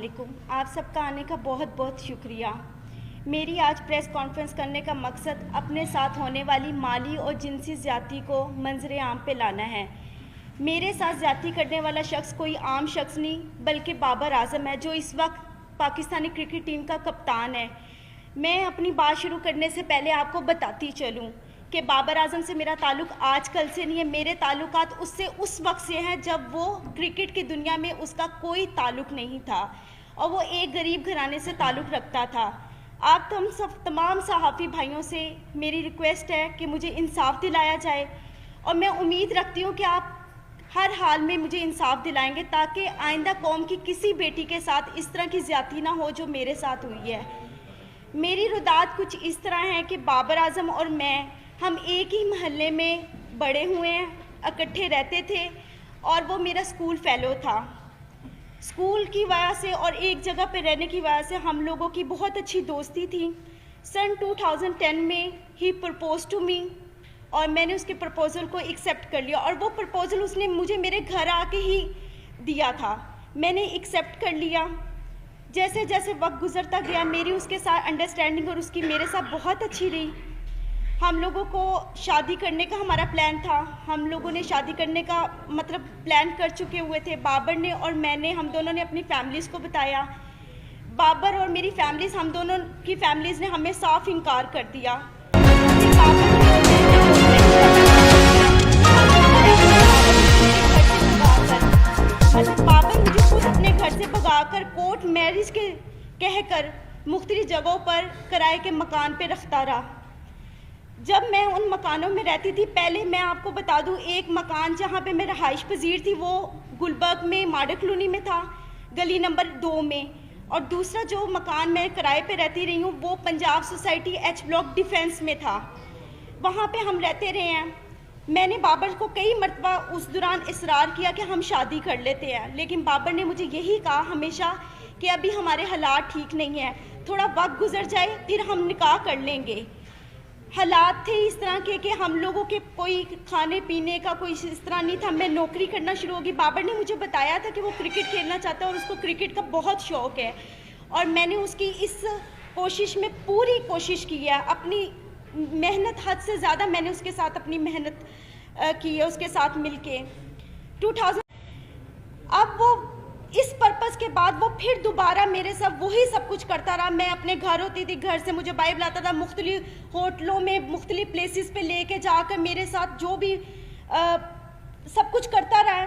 वालेकुम। आप सबका आने का बहुत बहुत शुक्रिया। मेरी आज प्रेस कॉन्फ्रेंस करने का मकसद अपने साथ होने वाली माली और जिनसी ज़्यादती को मंजर आम पे लाना है। मेरे साथ ज़्यादती करने वाला शख्स कोई आम शख्स नहीं बल्कि बाबर आजम है, जो इस वक्त पाकिस्तानी क्रिकेट टीम का कप्तान है। मैं अपनी बात शुरू करने से पहले आपको बताती चलूँ कि बाबर आजम से मेरा ताल्लुक़ आज कल से नहीं है। मेरे ताल्लुकात उससे उस वक्त से हैं जब वो क्रिकेट की दुनिया में उसका कोई ताल्लुक़ नहीं था और वो एक गरीब घराने से ताल्लुक़ रखता था। आप तमाम सहाफ़ी भाइयों से मेरी रिक्वेस्ट है कि मुझे इंसाफ दिलाया जाए और मैं उम्मीद रखती हूँ कि आप हर हाल में मुझे इंसाफ दिलाएंगे ताकि आइंदा कौम की किसी बेटी के साथ इस तरह की ज़्यादती ना हो जो मेरे साथ हुई है। मेरी रुदात कुछ इस तरह है कि बाबर आजम और हम एक ही महल्ले में बड़े हुए हैं, इकट्ठे रहते थे और वो मेरा स्कूल फेलो था। स्कूल की वजह से और एक जगह पे रहने की वजह से हम लोगों की बहुत अच्छी दोस्ती थी। सन 2010 में ही प्रपोज टू मी और मैंने उसके प्रपोज़ल को एक्सेप्ट कर लिया और वो प्रपोज़ल उसने मुझे मेरे घर आके ही दिया था। मैंने एक्सेप्ट कर लिया। जैसे जैसे वक्त गुजरता गया मेरी उसके साथ अंडरस्टैंडिंग और उसकी मेरे साथ बहुत अच्छी रही। हम लोगों को शादी करने का हमारा प्लान था। हम लोगों ने शादी करने का प्लान कर चुके हुए थे। बाबर ने और मैंने, हम दोनों ने अपनी फैमिलीज़ को बताया। बाबर और मेरी फैमिलीज़, हम दोनों की फैमिलीज़ ने हमें साफ इनकार कर दिया। बाबर मुझे खुद अपने घर से भगाकर कोर्ट मैरिज के कहकर मुख्तलिफ जगहों पर किराए के मकान पे रखता रहा। जब मैं उन मकानों में रहती थी, पहले मैं आपको बता दूं, एक मकान जहाँ पे मैं रहाइश पजीर थी वो गुलबर्ग में मॉडल कॉलोनी में था, गली नंबर 2 में, और दूसरा जो मकान मैं किराए पे रहती रही हूँ वो Punjab society H block defence में था। वहाँ पे हम रहते रहे हैं। मैंने बाबर को कई मरतबा उस दौरान इसरार किया कि हम शादी कर लेते हैं, लेकिन बाबर ने मुझे यही कहा हमेशा कि अभी हमारे हालात ठीक नहीं है, थोड़ा वक्त गुजर जाए फिर हम निकाह कर लेंगे। हालात थे इस तरह के कि हम लोगों के कोई खाने पीने का कोई इस तरह नहीं था। मैं नौकरी करना शुरू होगी। बाबर ने मुझे बताया था कि वो क्रिकेट खेलना चाहता है और उसको क्रिकेट का बहुत शौक़ है और मैंने उसकी इस कोशिश में पूरी कोशिश की है। अपनी मेहनत हद से ज़्यादा मैंने उसके साथ अपनी मेहनत की है, उसके साथ मिलके 2000। अब वो इस पर्पज़ के बाद वो फिर दोबारा मेरे साथ वही सब कुछ करता रहा। मैं अपने घर होती थी, घर से मुझे बाइक लाता था, मुख्तलिफ होटलों में मुख्तलिफ प्लेसेस पे लेके जाकर मेरे साथ जो भी सब कुछ करता रहा।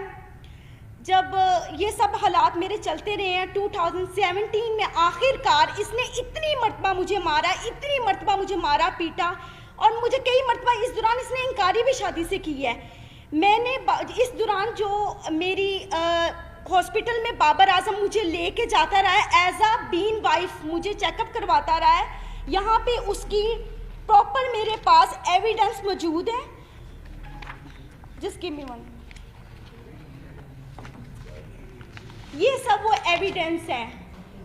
जब ये सब हालात मेरे चलते रहे हैं, 2017 में आखिरकार इसने इतनी मरतबा मुझे मारा, इतनी मरतबा मुझे मारा पीटा और मुझे कई मरतबा इस दौरान इसने इनकारी भी शादी से की है। मैंने इस दौरान जो मेरी हॉस्पिटल में बाबर आजम मुझे लेके जाता रहा है, एज अ बीन वाइफ मुझे चेकअप करवाता रहा है। यहाँ पे उसकी प्रॉपर मेरे पास एविडेंस मौजूद है, जिसकी ये सब वो एविडेंस है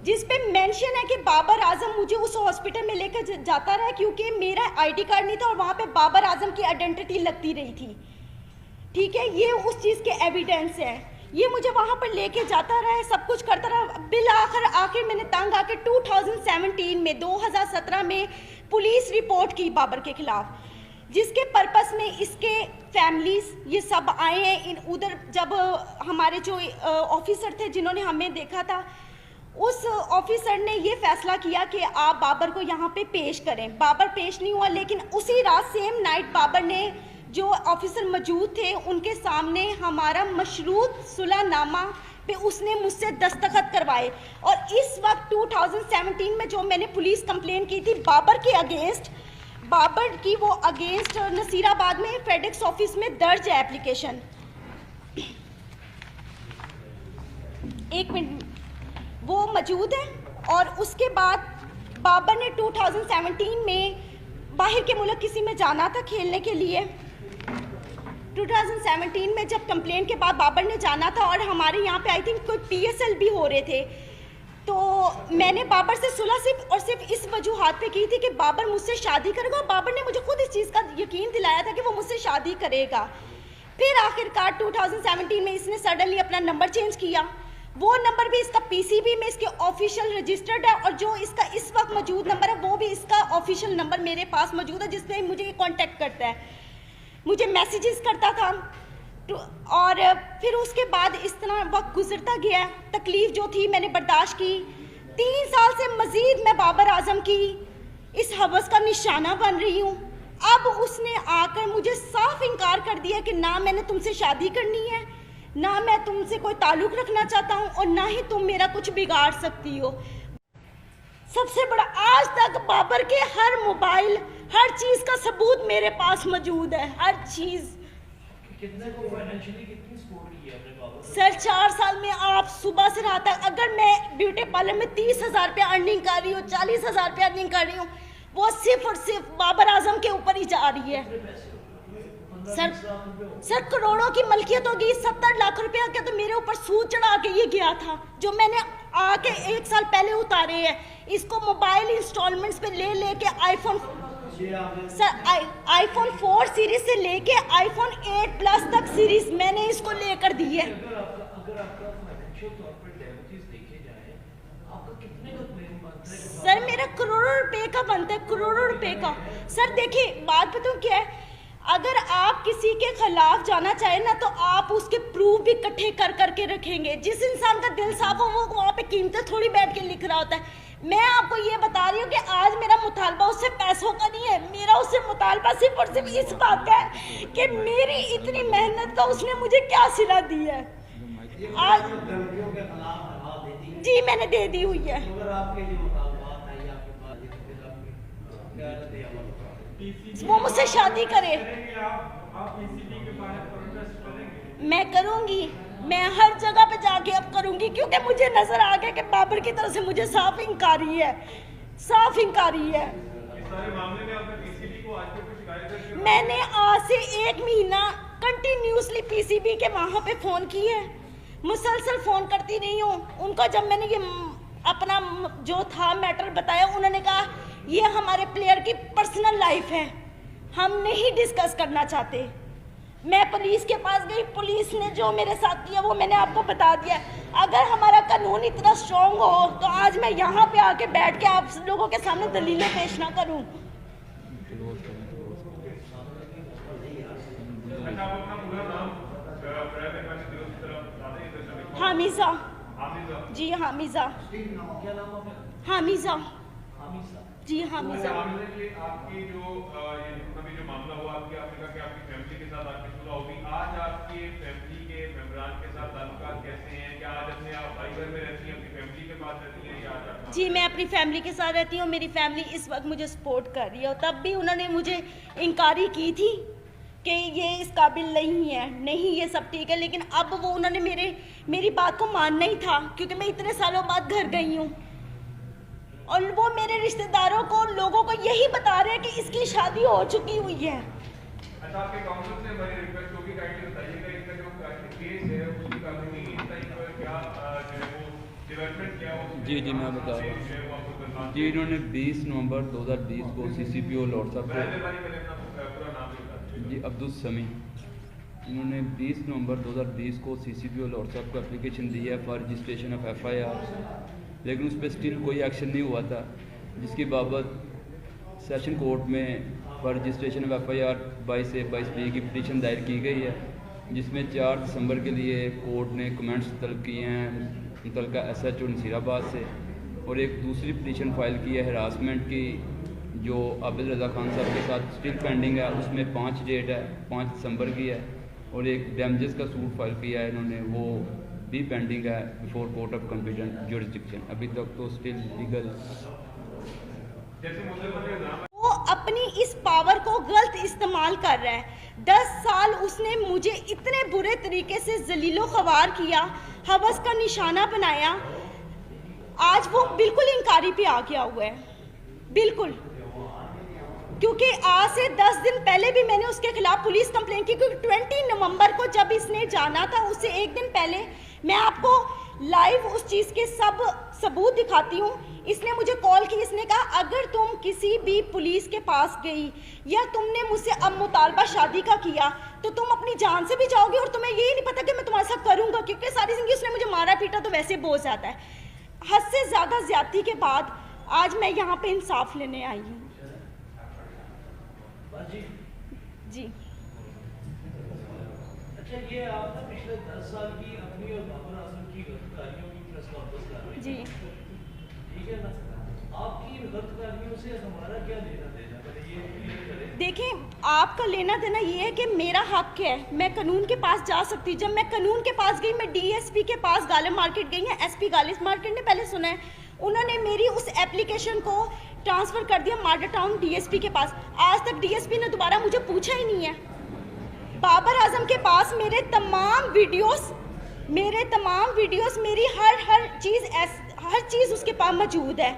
जिस पे मेंशन है कि बाबर आजम मुझे उस हॉस्पिटल में लेकर जाता रहा क्योंकि मेरा आईडी कार्ड नहीं था और वहाँ पे बाबर आजम की आइडेंटिटी लगती रही थी। ठीक है, ये उस चीज़ के एविडेंस है। ये मुझे वहाँ पर लेके जाता रहा है, सब कुछ करता रहा। बिल आखिर मैंने तंग आके 2017 में पुलिस रिपोर्ट की बाबर के खिलाफ, जिसके पर्पस में इसके फैमिलीज ये सब आए हैं। उधर जब हमारे जो ऑफिसर थे जिन्होंने हमें देखा था, उस ऑफिसर ने ये फैसला किया कि आप बाबर को यहाँ पे पेश करें। बाबर पेश नहीं हुआ, लेकिन उसी रात सेम नाइट बाबर ने, जो ऑफिसर मौजूद थे उनके सामने, हमारा मशरूत सुलहनामा पे उसने मुझसे दस्तखत करवाए। और इस वक्त 2017 में जो मैंने पुलिस कंप्लेन की थी बाबर के अगेंस्ट, बाबर की वो अगेंस्ट नसीराबाद में फेडेक्स ऑफिस में दर्ज है एप्लीकेशन। एक मिनट, वो मौजूद है। और उसके बाद बाबर ने 2017 में बाहर के मुल्क किसी में जाना था खेलने के लिए। 2017 में जब कंप्लेन के बाद बाबर ने जाना था और हमारे यहाँ पे आई थिंक कोई PSL भी हो रहे थे, तो मैंने बाबर से सुलह सिर्फ इस वजूहात पे की थी कि बाबर मुझसे शादी करेगा। बाबर ने मुझे खुद इस चीज़ का यकीन दिलाया था कि वो मुझसे शादी करेगा। फिर आखिरकार 2017 में इसने सडनली अपना नंबर चेंज किया। वो नंबर भी इसका पीसीबी में इसके ऑफिशियल रजिस्टर्ड है, और जो इसका इस वक्त मौजूद नंबर है वो भी इसका ऑफिशियल नंबर मेरे पास मौजूद है, जिसमें मुझे कांटेक्ट करता है, मुझे मैसेजेस करता था। और फिर उसके बाद इस तरह वक्त गुजरता गया, तकलीफ जो थी मैंने बर्दाश्त की। 3 साल से मजीद मैं बाबर आजम की इस हवस का निशाना बन रही हूँ। अब उसने आकर मुझे साफ इनकार कर दिया कि ना मैंने तुमसे शादी करनी है, ना मैं तुमसे कोई ताल्लुक रखना चाहता हूँ, और ना ही तुम मेरा कुछ बिगाड़ सकती हो। सबसे बड़ा, आज तक बाबर के हर मोबाइल, हर चीज का सबूत मेरे पास मौजूद है, हर चीज। कितने को फाइनेंशियली कितनी सपोर्ट की है आपने बाबर? सर 4 साल में आप सुबह से रात तक, अगर मैं ब्यूटी पार्लर में 30,000 रुपया अर्निंग कर रही हूँ, 40,000 रुपया अर्निंग कर रही हूँ, वो सिर्फ और सिर्फ बाबर आजम के ऊपर ही जा रही है। सर करोड़ों की मलकियत होगी, 70 लाख रुपया का तो मेरे ऊपर सूद चढ़ा के ये गया था, जो मैंने आके 1 साल पहले उतारे हैं। इसको मोबाइल इंस्टॉलमेंट्स पे ले के आईफोन, सर आईफोन 4 सीरीज से लेके आईफोन 8 प्लस तक सीरीज मैंने इसको लेकर दी है। अगर आपका फाइनेंशियल तौर पर डैमेजेस देखे जाए, आपका कितने का क्लेम बनता है? सर मेरा करोड़ों रुपए का बनता है, करोड़ों रुपए का। सर देखिए बात बताऊं क्या है, अगर आप किसी के खिलाफ जाना चाहें ना, तो आप उसके प्रूफ भी इकट्ठे कर करके रखेंगे। जिस इंसान का दिल साफ हो वो वहाँ पे कीमतें थोड़ी बैठ के लिख रहा होता है। मैं आपको ये बता रही हूँ कि आज मेरा मुतालबा उससे पैसों का नहीं है, मेरा उससे मुतालबा सिर्फ और सिर्फ इस बात का है कि मेरी इतनी मेहनत का उसने मुझे क्या सिला दी है। आज जी मैंने दे दी हुई है। वो मुझसे शादी करे, मैं करूंगी, मैं हर जगह पे जाके अब करूंगी, क्योंकि मुझे नजर आ गया कि बाबर की तरफ से मुझे साफ इंकारी है, साफ इंकारी है। मैंने आज से 1 महीना कंटिन्यूसली पीसीबी के वहां पे फोन किए है, मुसलसल फोन करती रही हूँ उनको। जब मैंने ये अपना जो था मैटर बताया, उन्होंने कहा ये हमारे प्लेयर की पर्सनल लाइफ है, हम नहीं डिस्कस करना चाहते। मैं पुलिस के पास गई, पुलिस ने जो मेरे साथ किया वो मैंने आपको बता दिया। अगर हमारा कानून इतना स्ट्रॉन्ग हो तो आज मैं यहाँ पे आके बैठ के आप लोगों के सामने दलीलें पेश ना करूँ। हामिजा जी, हामिजा, हामिजा जी, हामिजा। आपकी जो अभी जो मामला हुआ, आपने कहा कि आपकी फैमिली के साथ आपकी सुलह होगी, आज आपके फैमिली के मेंबरान के साथ ताल्लुकात कैसे हैं? क्या आज अपने आप भाई घर में रहती हैं, अपनी फैमिली के पास रहती हैं, या आज? जी मैं अपनी फैमिली के साथ रहती हूँ, मेरी फैमिली इस वक्त मुझे सपोर्ट कर रही है। और तब भी उन्होंने मुझे इनकारी की थी कि ये इस काबिल नहीं है, नहीं ये सब ठीक है, लेकिन अब वो उन्होंने मेरी बात को मानना ही था, क्योंकि मैं इतने सालों बाद घर गई हूँ। और वो मेरे रिश्तेदारों को, लोगों को यही बता रहे हैं कि इसकी शादी हो चुकी हुई है। अच्छा, आपके काउंसिल से हमारी रिक्वेस्ट होगी, काइंडली बताइएगा इसका जो केस है उसकी कानूनी क्या जो है वो डेवलपमेंट क्या हो? जी मैं बता रहा हूँ जी। इन्होंने 20 नवंबर 2020 को CCPO लॉर्ड साहब को, जी अब्दुल समी, इन्होंने 20 नवंबर 2020 को CCPO लॉर्ड साहब को एप्लीकेशन दी है फॉर रजिस्ट्रेशन ऑफ FIR, लेकिन उस पर स्टिल कोई एक्शन नहीं हुआ था, जिसकी बाबत सेशन कोर्ट में फॉर रजिस्ट्रेशन ऑफ FIR 22 से 22B की पिटीशन दायर की गई है, जिसमें 4 दिसंबर के लिए कोर्ट ने कमेंट्स तलब किए हैं मुतलका SHO नसीराबाद से, और एक दूसरी पिटीशन फाइल की है हरासमेंट की, जो आबिद रज़ा खान साहब के साथ स्टिल पेंडिंग है, उसमें 5 डेट है, 5 दिसंबर की है, और एक डैमेजेस का सूट फाइल किया है इन्होंने, वो भी पेंडिंग है before court of competent jurisdiction. अभी तक तो स्टिल लीगल। वो अपनी इस पावर को गलत इस्तेमाल कर रहा है। 10 साल उसने मुझे इतने बुरे तरीके से जलीलो ख्वार किया, हवस का निशाना बनाया, आज वो बिल्कुल इनकारी पे आ गया हुआ है, बिल्कुल। क्योंकि आज से 10 दिन पहले भी मैंने उसके खिलाफ पुलिस कंप्लेंट की, क्योंकि 20 नवंबर को जब इसने जाना था, उससे 1 दिन पहले मैं आपको लाइव उस चीज़ के सब सबूत दिखाती हूँ। इसने मुझे कॉल की, इसने कहा अगर तुम किसी भी पुलिस के पास गई या तुमने मुझसे अब मुतालबा शादी का किया तो तुम अपनी जान से भी जाओगे और तुम्हें यही नहीं पता कि मैं तुम्हारे साथ करूंगा, क्योंकि सारी जिंदगी उसने मुझे मारा पीटा तो वैसे बोझ आता है। हद से ज़्यादा ज्यादती के बाद आज मैं यहाँ पे इंसाफ लेने आई हूँ। जी अच्छा, ये आप ना पिछले 10 साल की अपनी और बाबर आजम की गलतकारियों की प्रेस कॉन्फ्रेंस कर रहे हैं, जी ठीक है ना? आपकी इन गलतकारियों से हमारा क्या लेना देना, पहले ये क्लियर करें। देखें, आपका लेना देना ये है कि मेरा हक है, मैं कानून के पास जा सकती हूँ। जब मैं कानून के पास गई, मैं डीएसपी के पास गालिब मार्केट गई है, एसपी गालिब मार्केट ने पहले सुना है, उन्होंने मेरी उस एप्लीकेशन को ट्रांसफ़र कर दिया माडा टाउन डीएसपी के पास। आज तक डीएसपी ने दोबारा मुझे पूछा ही नहीं है। बाबर आजम के पास मेरे तमाम वीडियोस, मेरी हर चीज़ उसके पास मौजूद है,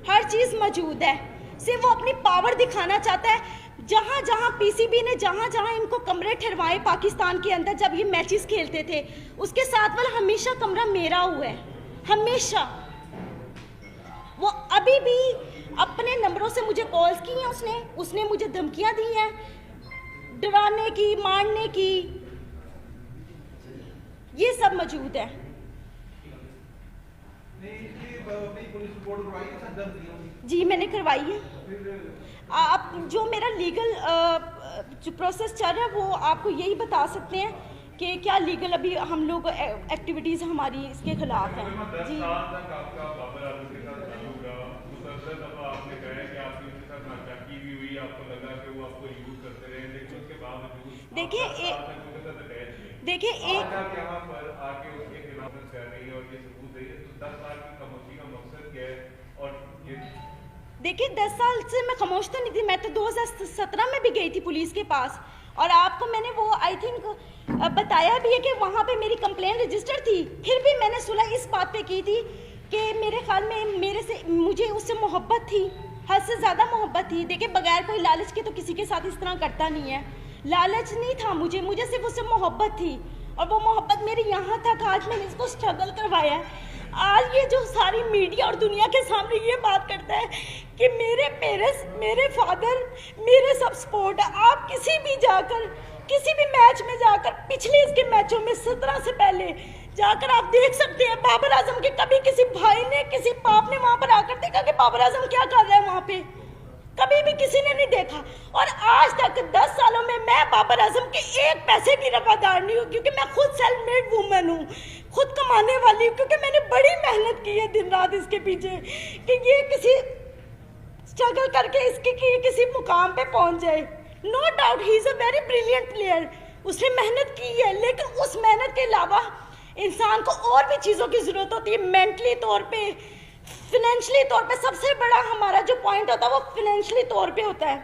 हर चीज़ मौजूद है। सिर्फ वो अपनी पावर दिखाना चाहता है। जहाँ जहाँ पीसीबी ने जहाँ जहाँ इनको कमरे ठहरवाए पाकिस्तान के अंदर जब ये मैचेस खेलते थे, उसके साथ वाला हमेशा कमरा मेरा हुआ है, हमेशा। वो अभी भी अपने नंबरों से मुझे कॉल्स की हैं, उसने मुझे धमकियाँ दी हैं, डराने की, मारने की, ये सब मौजूद है। जी मैंने करवाई है। आप जो मेरा लीगल जो प्रोसेस चल रहा है वो आपको यही बता सकते हैं कि क्या लीगल अभी हम लोग एक्टिविटीज़ हमारी इसके खिलाफ हैं। जी देखिए देखिए 10 साल से मैं खामोश तो नहीं थी। मैं तो 2017 में भी गई थी पुलिस के पास, और आपको मैंने वो आई थिंक बताया भी है कि वहाँ पे मेरी कंप्लेन रजिस्टर थी। फिर भी मैंने सुलह इस बात पे की थी कि मेरे ख्याल में मुझे उससे मोहब्बत थी, हद से ज़्यादा मोहब्बत थी। देखिए बगैर कोई लालच के तो किसी के साथ इस तरह करता नहीं है। लालच नहीं था मुझे सिर्फ उससे मोहब्बत थी, और वो मोहब्बत मेरी यहाँ तक आज मैंने इसको स्ट्रगल करवाया है। आज ये जो सारी मीडिया और दुनिया के सामने ये बात करता है कि मेरे पेरेंट्स, मेरे फादर, मेरे सब सपोर्ट है। आप किसी भी मैच में जाकर, पिछले इसके मैचों में 17 से पहले जाकर आप देख सकते हैं बाबर आजम के कभी किसी भाई ने, किसी बाप ने वहाँ पर आकर देखा कि बाबर आजम क्या कर रहा है वहाँ पे? कभी भी किसी ने नहीं देखा। और आज तक 10 सालों में मैं बाबर आजम के एक पैसे की रवादार नहीं हूँ, क्योंकि मैं खुद सेल्फ मेड वूमेन हूँ, खुद कमाने वाली हूँ, क्योंकि मैंने बड़ी मेहनत की है दिन रात इसके पीछे कि ये किसी स्ट्रगल करके इसके किसी मुकाम पे पहुंच जाए। No doubt he is a very brilliant player, उसने मेहनत की है, लेकिन उस मेहनत के अलावा इंसान को और भी चीज़ों की ज़रूरत होती है। मेंटली तौर पे, फाइनेंशियली तौर पे सबसे बड़ा हमारा जो पॉइंट होता है वो फाइनेंशियली तौर पे होता है।